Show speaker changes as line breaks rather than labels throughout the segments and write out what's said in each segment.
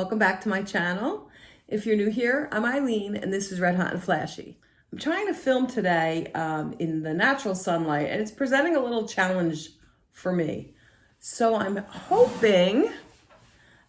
welcome back to my channel. If you're new here, I'm Eileen and this is Red Hot and Flashy. I'm trying to film today in the natural sunlight and it's presenting a little challenge for me. So I'm hoping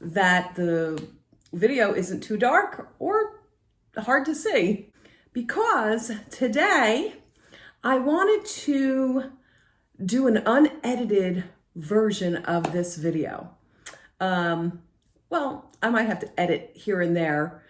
that the video isn't too dark or hard to see, because today I wanted to do an unedited version of this video. Well, I might have to edit here and there,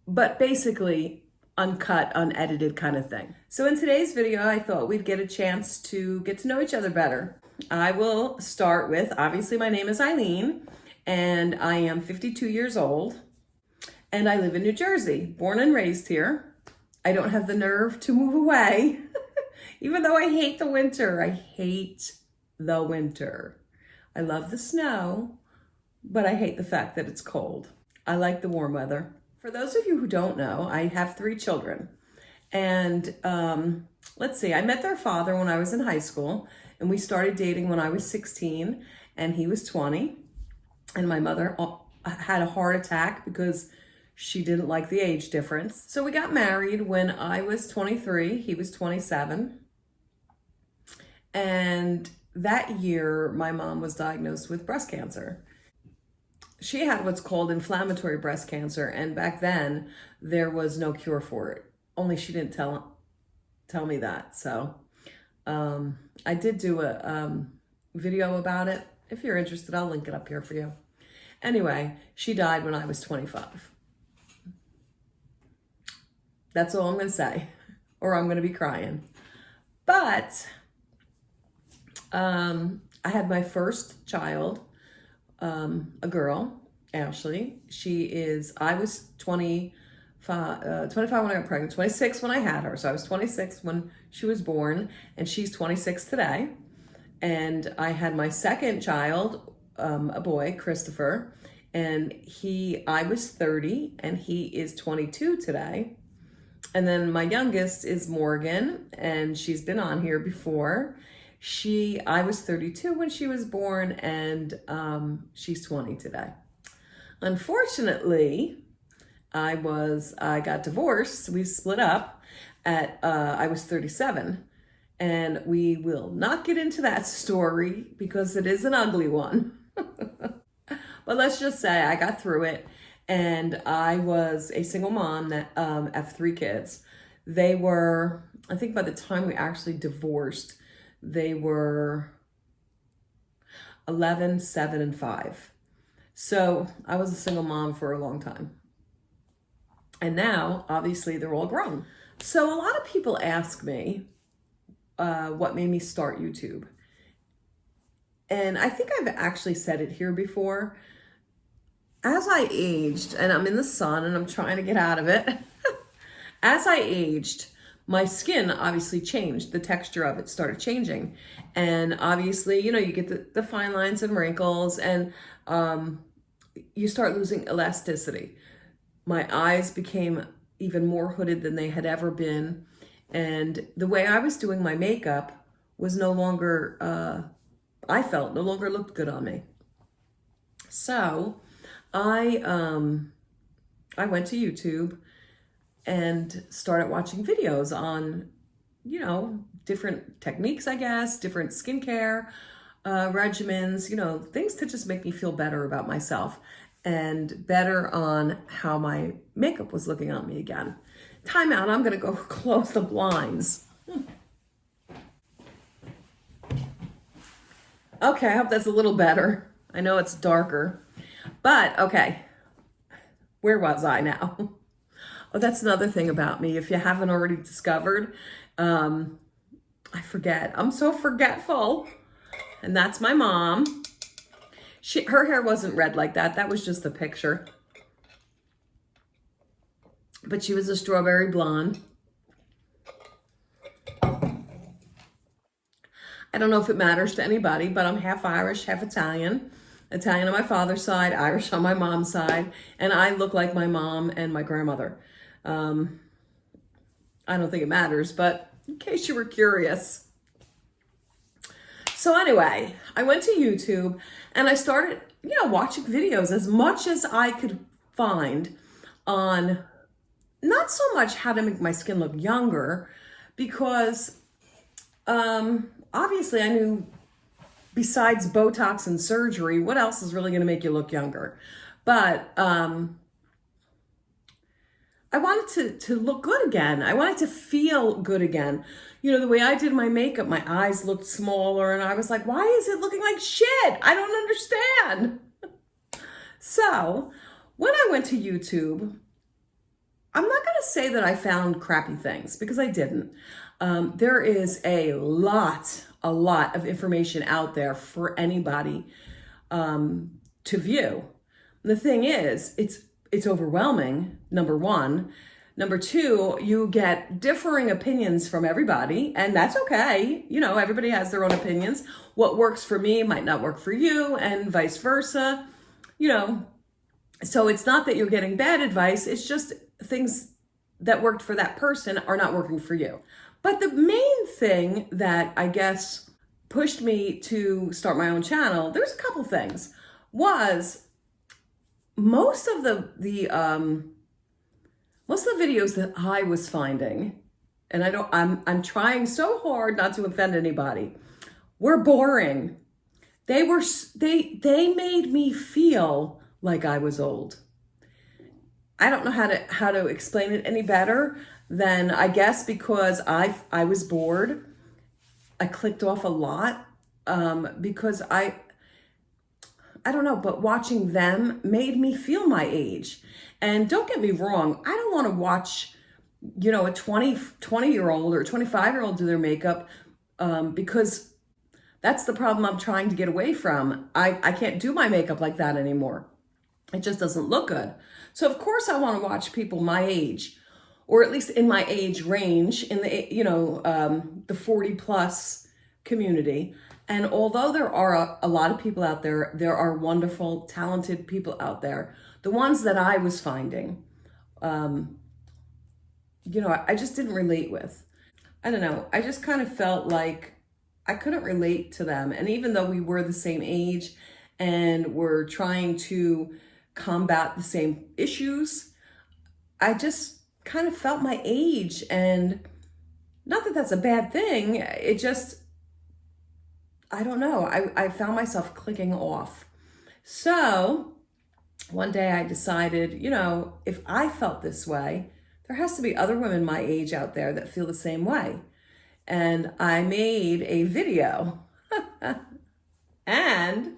but basically uncut, unedited kind of thing. So in today's video, I thought we'd get a chance to get to know each other better. I will start with, obviously my name is Eileen and I am 52 years old and I live in New Jersey, born and raised here. I don't have the nerve to move away, even though I hate the winter. I hate the winter. I love the snow, but I hate the fact that it's cold. I like the warm weather. For those of you who don't know, I have 3 children. And let's see, I met their father when I was in high school, and we started dating when I was 16 and he was 20. And my mother had a heart attack because she didn't like the age difference. So we got married when I was 23, he was 27. And that year, my mom was diagnosed with breast cancer. She had what's called inflammatory breast cancer, and back then there was no cure for it. Only she didn't tell me that. So I did do a video about it. If you're interested, I'll link it up here for you. Anyway, she died when I was 25. That's all I'm going to say, or I'm going to be crying. But I had my first child, a girl, Ashley. I was 25 when I got pregnant, 26 when I had her. So I was 26 when she was born and she's 26 today. And I had my second child, a boy, Christopher, and I was 30 and he is 22 today. And then my youngest is Morgan, and she's been on here before. I was 32 when she was born, and she's 20 today. Unfortunately, I got divorced. We split up I was 37, and we will not get into that story because it is an ugly one. But let's just say I got through it, and I was a single mom that have 3 kids. They were, I think by the time we actually divorced, they were 11, 7, and 5. So I was a single mom for a long time. And now, obviously, they're all grown. So a lot of people ask me what made me start YouTube. And I think I've actually said it here before. As I aged, and I'm in the sun and I'm trying to get out of it. As I aged, my skin obviously changed. The texture of it started changing. And obviously, you get the fine lines and wrinkles, and you start losing elasticity. My eyes became even more hooded than they had ever been. And the way I was doing my makeup was no longer, I felt no longer looked good on me. So I went to YouTube and started watching videos on, different techniques, I guess, different skincare regimens, things to just make me feel better about myself and better on how my makeup was looking on me again. Time out, I'm gonna go close the blinds. Okay, I hope that's a little better. I know it's darker, but okay. Where was I now? Oh, that's another thing about me. If you haven't already discovered, I forget. I'm so forgetful. And that's my mom. Her hair wasn't red like that. That was just a picture. But she was a strawberry blonde. I don't know if it matters to anybody, but I'm half Irish, half Italian. Italian on my father's side, Irish on my mom's side, and I look like my mom and my grandmother. I don't think it matters, but in case you were curious. So anyway, I went to YouTube and I started, watching videos as much as I could find on not so much how to make my skin look younger, because obviously I knew besides Botox and surgery, what else is really going to make you look younger? But I wanted to look good again. I wanted to feel good again. You know, the way I did my makeup, my eyes looked smaller, and I was like, why is it looking like shit? I don't understand. So when I went to YouTube, I'm not going to say that I found crappy things, because I didn't. There is a lot of information out there for anybody to view. The thing is, it's overwhelming, number one. Number two, you get differing opinions from everybody, and that's okay. You know, everybody has their own opinions. What works for me might not work for you, and vice versa. You know, so it's not that you're getting bad advice. It's just things that worked for that person are not working for you. But the main thing that I guess pushed me to start my own channel, there's a couple things, was most of the videos that I was finding, and I'm trying so hard not to offend anybody, were boring. They made me feel like I was old. I don't know how to explain it any better than, I guess, because I was bored. I clicked off a lot because I don't know, but watching them made me feel my age. And don't get me wrong, I don't want to watch, you know, a 20-year-old or a 25-year-old do their makeup because that's the problem I'm trying to get away from. I can't do my makeup like that anymore. It just doesn't look good. So of course I want to watch people my age, or at least in my age range, in the, you know, the 40 plus community. And although there are a lot of people out there, there are wonderful, talented people out there. The ones that I was finding, you know, I just didn't relate with. I don't know. I just kind of felt like I couldn't relate to them. And even though we were the same age and were trying to combat the same issues, I just kind of felt my age. And not that that's a bad thing. It just, I don't know. I found myself clicking off. So one day I decided, you know, if I felt this way, there has to be other women my age out there that feel the same way. And I made a video and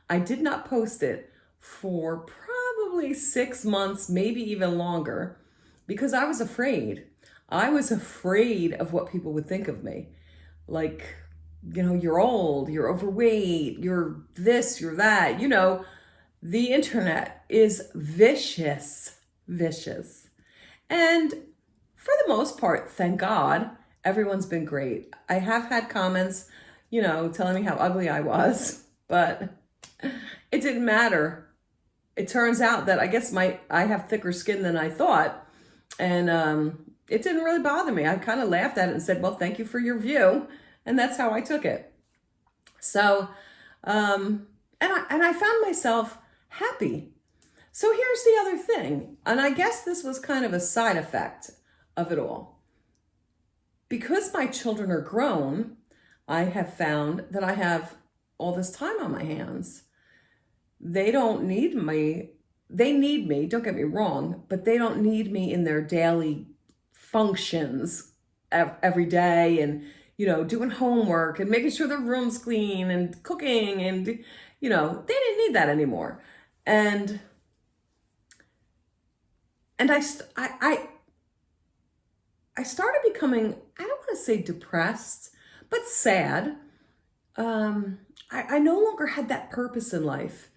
I did not post it for probably 6 months, maybe even longer, because I was afraid. I was afraid of what people would think of me. Like, you know, you're old, you're overweight, you're this, you're that. You know, the internet is vicious. And for the most part, thank God, everyone's been great. I have had comments, you know, telling me how ugly I was, but it didn't matter. It turns out that I guess I have thicker skin than I thought. And it didn't really bother me. I kind of laughed at it and said, well, thank you for your view. And that's how I took it. So, and I found myself happy. So here's the other thing. And I guess this was kind of a side effect of it all. Because my children are grown, I have found that I have all this time on my hands. They don't need me. They need me, don't get me wrong, but they don't need me in their daily functions every day and, you know, doing homework and making sure their room's clean and cooking and, you know, they didn't need that anymore. And I started becoming, I don't want to say depressed, but sad. I no longer had that purpose in life.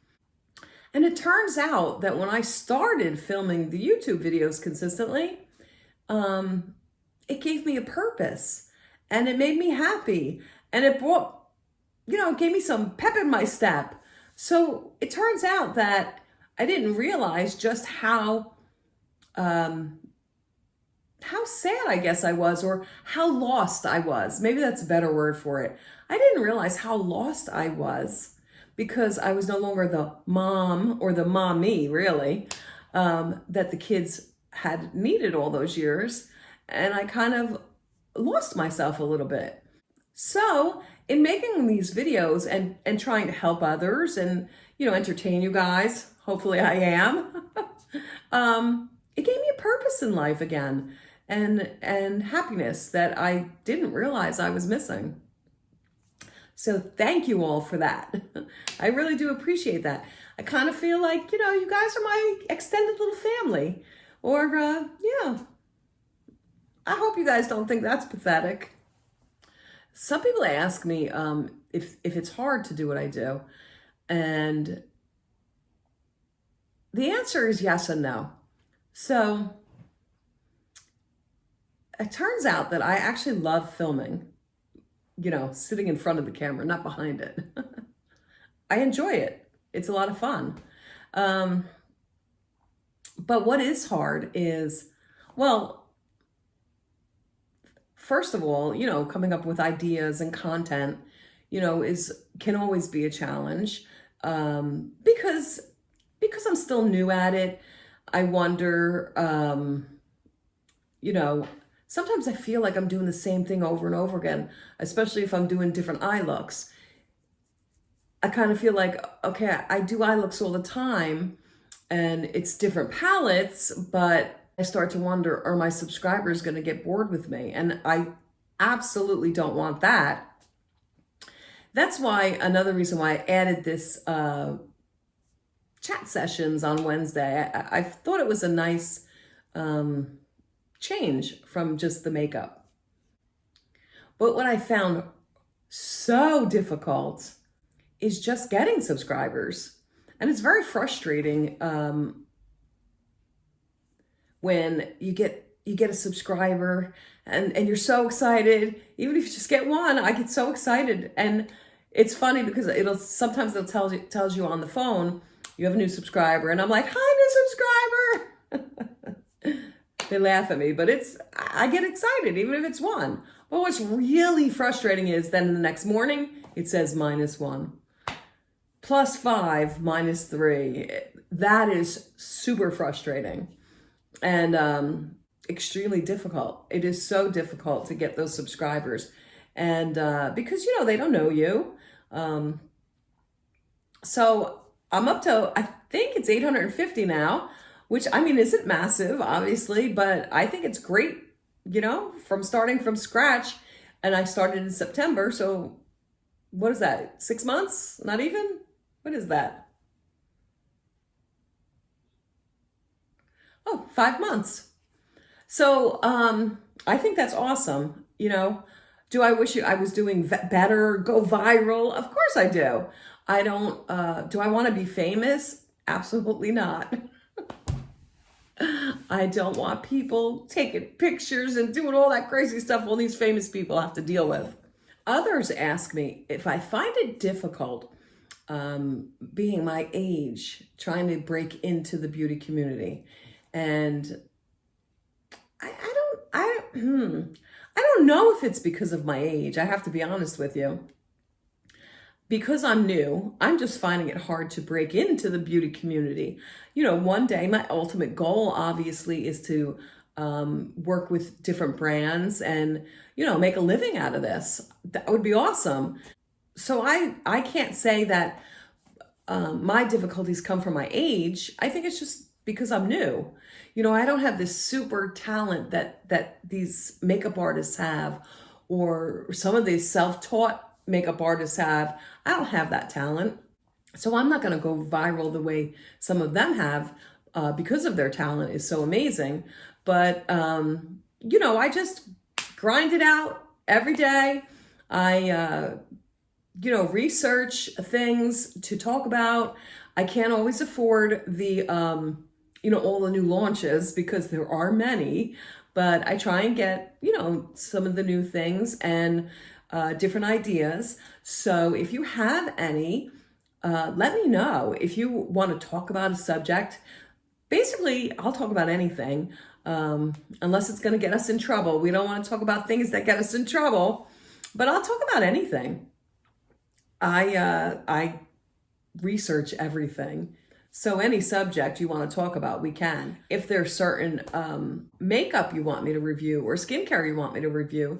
And it turns out that when I started filming the YouTube videos consistently, it gave me a purpose and it made me happy. And it brought, you know, it gave me some pep in my step. So it turns out that I didn't realize just how sad I guess I was, or how lost I was. Maybe that's a better word for it. I didn't realize how lost I was because I was no longer the mom or the mommy, really. that the kids had needed all those years. And I kind of lost myself a little bit. So in making these videos and trying to help others and, entertain you guys, hopefully I am, it gave me a purpose in life again and happiness that I didn't realize I was missing. So thank you all for that. I really do appreciate that. I kind of feel like, you guys are my extended little family. Or, yeah. I hope you guys don't think that's pathetic. Some people ask me if it's hard to do what I do. And the answer is yes and no. So it turns out that I actually love filming, sitting in front of the camera, not behind it. I enjoy it. It's a lot of fun. But what is hard is, well, first of all, coming up with ideas and content, can always be a challenge. Because I'm still new at it, I wonder, sometimes I feel like I'm doing the same thing over and over again, especially if I'm doing different eye looks. I kind of feel like, okay, I do eye looks all the time and it's different palettes, but I start to wonder, are my subscribers going to get bored with me? And I absolutely don't want that. That's why, another reason why I added this chat sessions on Wednesday. I thought it was a nice change from just the makeup. But what I found so difficult is just getting subscribers. And it's very frustrating when you get a subscriber and you're so excited. Even if you just get one, I get so excited. And it's funny because sometimes they'll tells you on the phone, you have a new subscriber, and I'm like, hi, new subscriber. They laugh at me, but I get excited, even if it's one. But what's really frustrating is then the next morning, it says -1, +5, -3. That is super frustrating and extremely difficult. It is so difficult to get those subscribers. And because, they don't know you. So I'm up to, I think it's 850 now, which, isn't massive, obviously, but I think it's great, from starting from scratch. And I started in September. So what is that? 6 months? Not even? What is that? Oh, 5 months. So I think that's awesome. Do I wish I was doing better, go viral? Of course I do. I don't, do I want to be famous? Absolutely not. I don't want people taking pictures and doing all that crazy stuff all these famous people have to deal with. Others ask me if I find it difficult being my age, trying to break into the beauty community. And I don't know if it's because of my age. I have to be honest with you. Because I'm new, I'm just finding it hard to break into the beauty community. One day my ultimate goal obviously is to work with different brands and, make a living out of this. That would be awesome. So I can't say that my difficulties come from my age. I think it's just because I'm new. I don't have this super talent that these makeup artists have, or some of these self-taught makeup artists have. I don't have that talent. So I'm not going to go viral the way some of them have because of their talent is so amazing. But, I just grind it out every day. I, research things to talk about. I can't always afford the, all the new launches because there are many, but I try and get, some of the new things and different ideas. So if you have any, let me know. If you want to talk about a subject, basically I'll talk about anything, unless it's going to get us in trouble. We don't want to talk about things that get us in trouble, but I'll talk about anything. I research everything. So any subject you want to talk about, we can. If there's certain makeup you want me to review or skincare you want me to review,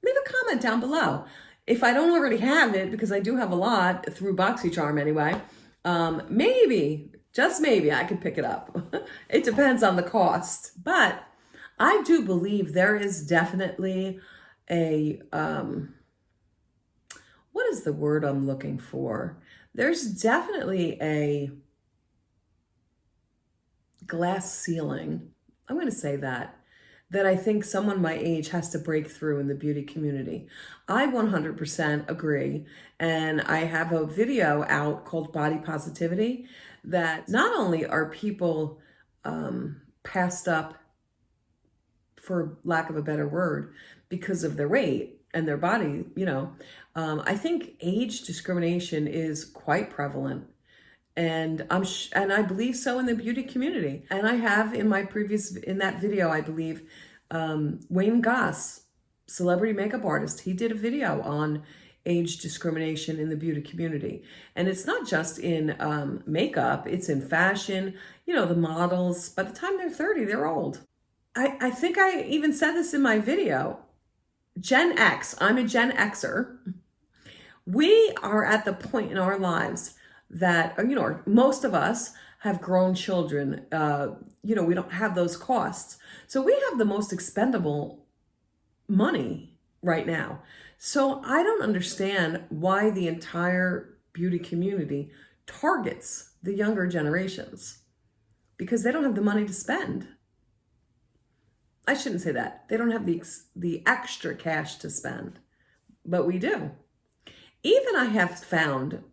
leave a comment down below. If I don't already have it, because I do have a lot through BoxyCharm anyway, maybe, just maybe, I could pick it up. It depends on the cost. But I do believe there is definitely a, what is the word I'm looking for? There's definitely a glass ceiling. I'm going to say that I think someone my age has to break through in the beauty community. I 100% agree. And I have a video out called Body Positivity that not only are people passed up, for lack of a better word, because of their weight and their body, I think age discrimination is quite prevalent. And I believe so in the beauty community. And I have in that video, I believe, Wayne Goss, celebrity makeup artist, he did a video on age discrimination in the beauty community. And it's not just in makeup, it's in fashion. The models, by the time they're 30, they're old. I think I even said this in my video. Gen X, I'm a Gen Xer. We are at the point in our lives that, most of us have grown children. We don't have those costs. So we have the most expendable money right now. So I don't understand why the entire beauty community targets the younger generations, because they don't have the money to spend. I shouldn't say that. They don't have the extra cash to spend, but we do. Even I have found,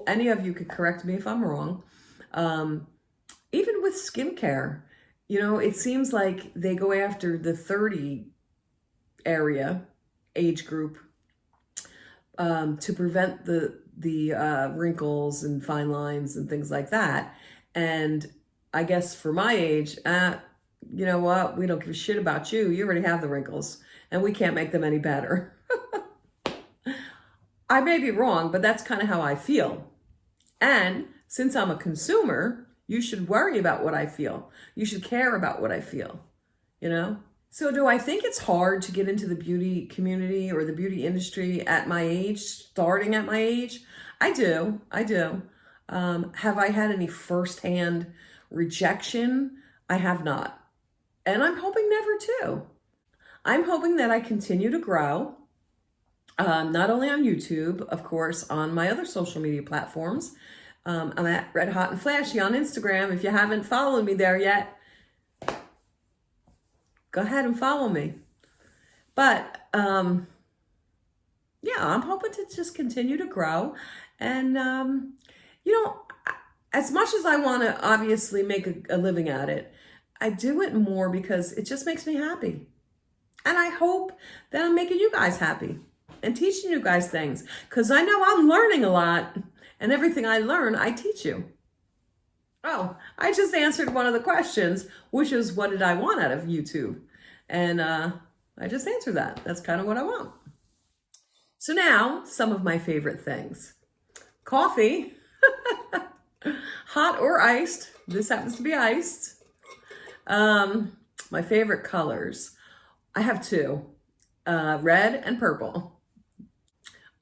any of you could correct me if I'm wrong. Even with skincare, it seems like they go after the 30 age group, to prevent the wrinkles and fine lines and things like that. And I guess for my age, you know what? We don't give a shit about you. You already have the wrinkles and we can't make them any better. I may be wrong, but that's kind of how I feel. And since I'm a consumer, you should worry about what I feel. You should care about what I feel, So do I think it's hard to get into the beauty community or the beauty industry at my age, starting at my age? I do. Have I had any firsthand rejection? I have not. And I'm hoping never to. I'm hoping that I continue to grow. Not only on YouTube, of course, on my other social media platforms. I'm at redhotandflashy on Instagram. If you haven't followed me there yet, go ahead and follow me. But I'm hoping to just continue to grow. And, as much as I want to obviously make a living at it, I do it more because it just makes me happy. And I hope that I'm making you guys happy and teaching you guys things, because I know I'm learning a lot, and everything I learn, I teach you. Oh, I just answered one of the questions, which is what did I want out of YouTube? And I just answered that. That's kind of what I want. So now, some of my favorite things. Coffee, hot or iced. This happens to be iced. My favorite colors. I have two, red and purple.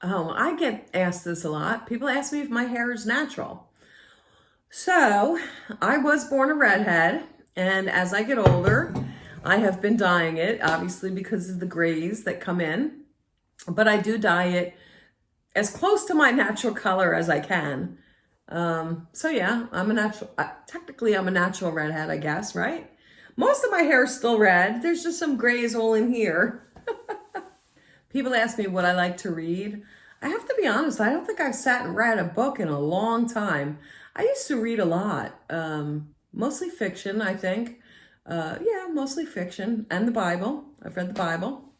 Oh, I get asked this a lot. People ask me if my hair is natural. So I was born a redhead, and as I get older, I have been dyeing it, obviously because of the grays that come in, but I do dye it as close to my natural color as I can. So yeah, I'm a natural redhead, I guess, right? Most of my hair is still red. There's just some grays all in here. People ask me what I like to read. I have to be honest, I don't think I've sat and read a book in a long time. I used to read a lot, mostly fiction, I think. Mostly fiction and the Bible. I've read the Bible.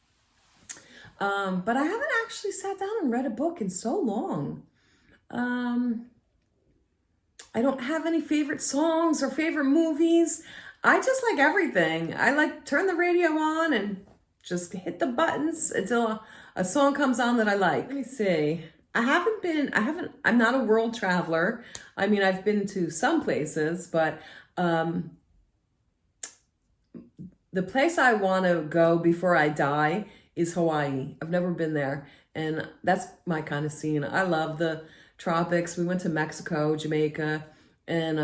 But I haven't actually sat down and read a book in so long. I don't have any favorite songs or favorite movies. I just like everything. I like turn the radio on and just hit the buttons until a song comes on that I like. Let me see. I'm not a world traveler. I mean, I've been to some places, but the place I want to go before I die is Hawaii. I've never been there, and that's my kind of scene. I love the tropics. We went to Mexico, Jamaica, and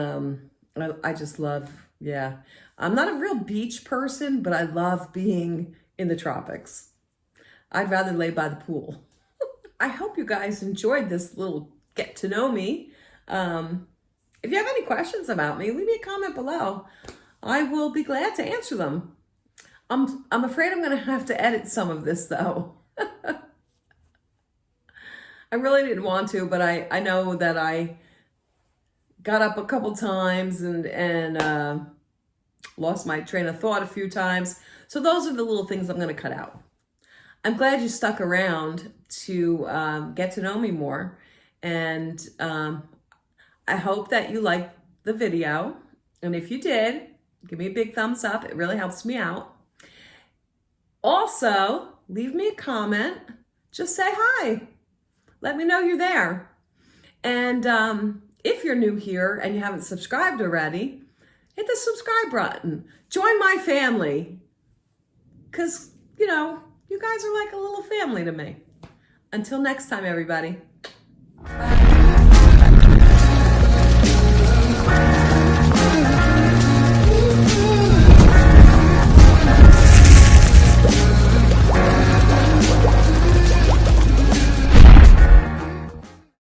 I just love, yeah. I'm not a real beach person, but I love being in the tropics. I'd rather lay by the pool. I hope you guys enjoyed this little get to know me. If you have any questions about me, leave me a comment below. I will be glad to answer them. I'm afraid I'm going to have to edit some of this though. I really didn't want to, but I know that I got up a couple times and lost my train of thought a few times. So those are the little things I'm going to cut out. I'm glad you stuck around to get to know me more. And I hope that you liked the video. And if you did, give me a big thumbs up. It really helps me out. Also, leave me a comment. Just say hi. Let me know you're there. And if you're new here and you haven't subscribed already, hit the subscribe button. Join my family. Because, you know, you guys are like a little family to me. Until next time, everybody. Bye.